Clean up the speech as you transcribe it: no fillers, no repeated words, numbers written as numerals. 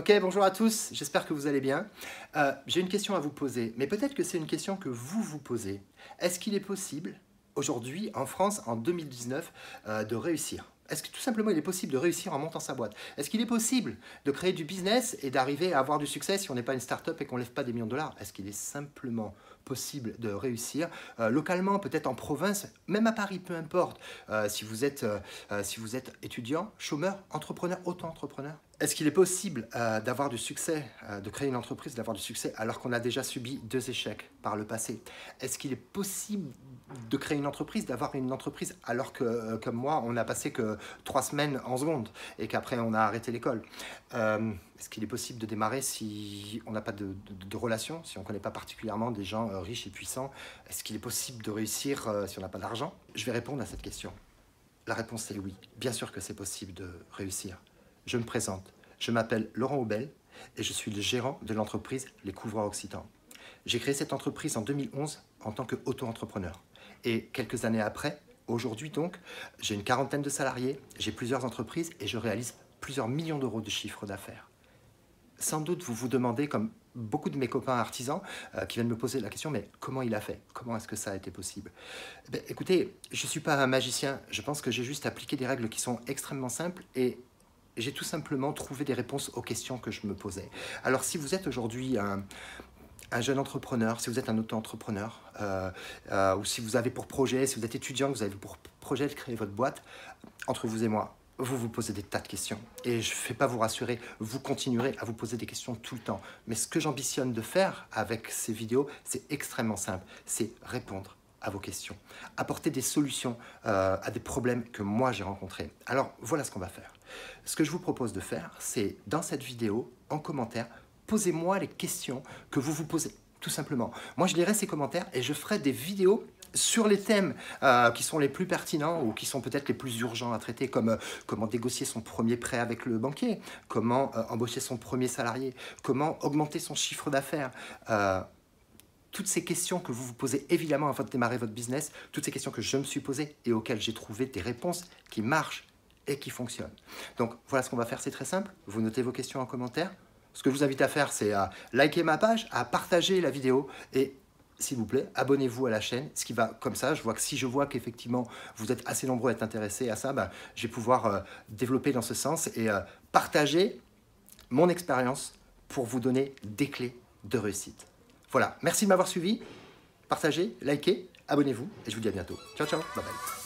Ok, bonjour à tous, j'espère que vous allez bien. J'ai une question à vous poser, mais peut-être que c'est une question que vous vous posez. Est-ce qu'il est possible, aujourd'hui, en France, en 2019, de réussir? Est-ce que tout simplement il est possible de réussir en montant sa boîte? Est-ce qu'il est possible de créer du business et d'arriver à avoir du succès si on n'est pas une start-up et qu'on ne lève pas des millions de dollars? Est-ce qu'il est simplement possible de réussir localement, peut-être en province, même à Paris, peu importe, si vous êtes étudiant, chômeur, entrepreneur, auto-entrepreneur? Est-ce qu'il est possible d'avoir du succès, de créer une entreprise, d'avoir du succès alors qu'on a déjà subi 2 échecs par le passé? Est-ce qu'il est possible de créer une entreprise, d'avoir une entreprise alors que, comme moi, on n'a passé que 3 semaines en seconde et qu'après on a arrêté l'école? Est-ce qu'il est possible de démarrer si on n'a pas de relation, si on ne connaît pas particulièrement des gens riches et puissants? Est-ce qu'il est possible de réussir si on n'a pas d'argent? Je vais répondre à cette question. La réponse est oui. Bien sûr que c'est possible de réussir. Je me présente. Je m'appelle Laurent Aubel et je suis le gérant de l'entreprise Les Couvreurs Occitans. J'ai créé cette entreprise en 2011 en tant qu'auto-entrepreneur. Et quelques années après, aujourd'hui donc, j'ai une quarantaine de salariés, j'ai plusieurs entreprises et je réalise plusieurs millions d'euros de chiffre d'affaires. Sans doute vous vous demandez, comme beaucoup de mes copains artisans qui viennent me poser la question, mais comment il a fait? Comment est-ce que ça a été possible? Écoutez, je ne suis pas un magicien, je pense que j'ai juste appliqué des règles qui sont extrêmement simples et j'ai tout simplement trouvé des réponses aux questions que je me posais. Alors si vous êtes aujourd'hui un jeune entrepreneur, si vous êtes un auto-entrepreneur, ou si vous avez pour projet, si vous êtes étudiant, que vous avez pour projet de créer votre boîte, entre vous et moi, vous vous posez des tas de questions. Et je ne vais pas vous rassurer, vous continuerez à vous poser des questions tout le temps. Mais ce que j'ambitionne de faire avec ces vidéos, c'est extrêmement simple. C'est répondre à vos questions, apporter des solutions à des problèmes que moi j'ai rencontrés. Alors voilà ce qu'on va faire. Ce que je vous propose de faire, c'est dans cette vidéo, en commentaire, posez-moi les questions que vous vous posez, tout simplement. Moi je lirai ces commentaires et je ferai des vidéos sur les thèmes qui sont les plus pertinents ou qui sont peut-être les plus urgents à traiter, comme comment négocier son premier prêt avec le banquier, comment embaucher son premier salarié, comment augmenter son chiffre d'affaires. Toutes ces questions que vous vous posez évidemment avant de démarrer votre business, toutes ces questions que je me suis posées et auxquelles j'ai trouvé des réponses qui marchent et qui fonctionnent. Donc voilà ce qu'on va faire, c'est très simple. Vous notez vos questions en commentaire. Ce que je vous invite à faire, c'est à liker ma page, à partager la vidéo et s'il vous plaît, abonnez-vous à la chaîne, ce qui va comme ça. Si je vois qu'effectivement vous êtes assez nombreux à être intéressés à ça, je vais pouvoir développer dans ce sens et partager mon expérience pour vous donner des clés de réussite. Voilà, merci de m'avoir suivi, partagez, likez, abonnez-vous et je vous dis à bientôt. Ciao, ciao, bye bye.